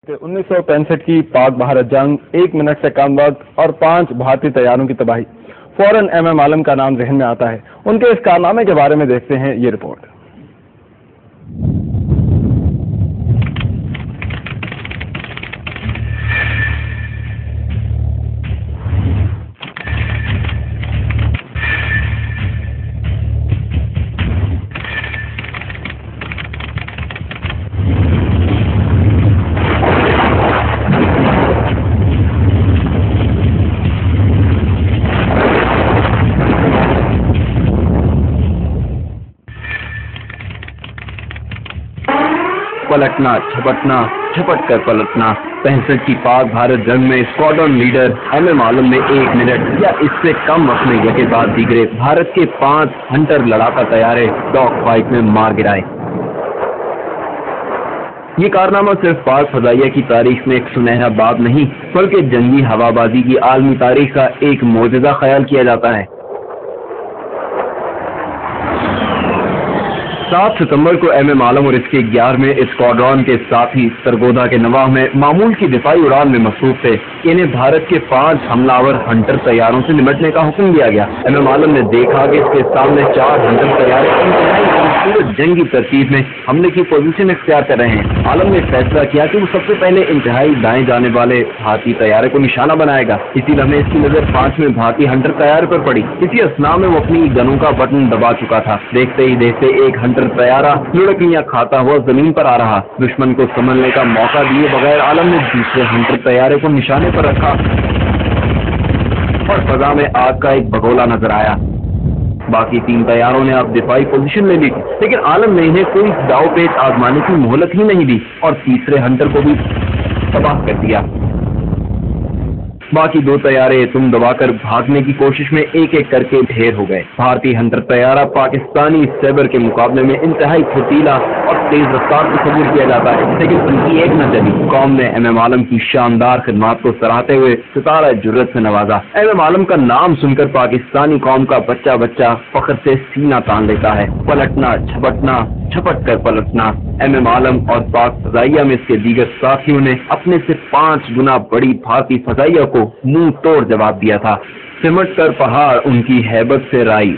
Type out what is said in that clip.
1965 की पाक भारत जंग, 1 मिनट से कम वक्त और 5 भारतीय तैयारों की तबाही। फौरन एमएम आलम का नाम जहन में आता है। उनके इस कारनामे के बारे में देखते हैं ये रिपोर्ट। पलटना, झपटना, झपट कर पलटना। 65 की पाक भारत जंग में स्क्वाड्रन लीडर एमएम आलम ने 1 मिनट या इससे कम वक्त में यके बाद दीगरे भारत के 5 हंटर लड़ाका तैयारे डॉग फाइट में मार गिराए। ये कारनामा सिर्फ पाक फजाइया की तारीख में एक सुनहरा बाब नहीं, बल्कि जंगी हवाबाजी की आलमी तारीख का एक मोजज़ा ख्याल किया जाता है। 7 सितंबर को एमएम आलम और इसके 11वें स्क्वाड्रन के साथी सरगोधा के नवाह में मामूल की दिफाई उड़ान में मसरूफ थे। इन्हें भारत के 5 हमलावर हंटर तैयारों से निपटने का हुक्म दिया गया। एमएम आलम ने देखा कि इसके सामने 4 हंटर तैयारे जंगी तरतीब में हमले की पोजीशन इख्तियार कर रहे हैं। आलम ने फैसला किया कि वो सबसे पहले इंतहाई दाएं जाने वाले भारतीय तैयारे को निशाना बनाएगा। इसी लम्हे इसकी नजर 5वें भारतीय हंटर तैयारे पर पड़ी। इसी असना में वो अपनी गनों का बटन दबा चुका था। देखते ही देखते एक हंटर तैयारा लुढ़कियां खाता हुआ जमीन पर आ रहा। दुश्मन को संभलने का मौका दिए बगैर आलम ने दूसरे हंटर तैयारे को निशाने पर रखा और फजा में आग का एक बगोला नजर आया। बाकी 3 तैयारों ने अब दिफाई पोजीशन ले ली, लेकिन आलम ने इन्हें कोई दाव पेच आजमाने की मोहलत ही नहीं दी और तीसरे हंटर को भी तबाह कर दिया। बाकी 2 तैयारे तुम दबाकर भागने की कोशिश में एक एक करके ढेर हो गए। भारतीय हंटर तैयारा पाकिस्तानी सैबर के मुकाबले में इंतहाई फुर्तीला और तेज रफ्तार को कबूल किया जाता है, लेकिन उनकी एक न चली। कौम ने एमएम आलम की शानदार खिदमात को सराहते हुए सितारा जुर्रत से नवाजा। एमएम आलम का नाम सुनकर पाकिस्तानी कौम का बच्चा बच्चा फख्र से सीना तान लेता है। पलटना, झपटना, झपट कर पलटना। एमएम आलम और पाक फजाइया में इसके दीगर साथियों ने अपने से 5 गुना बड़ी भारतीय फजाइया को मुंह तोड़ जवाब दिया था। सिमट कर पहाड़ उनकी हैबत से राई।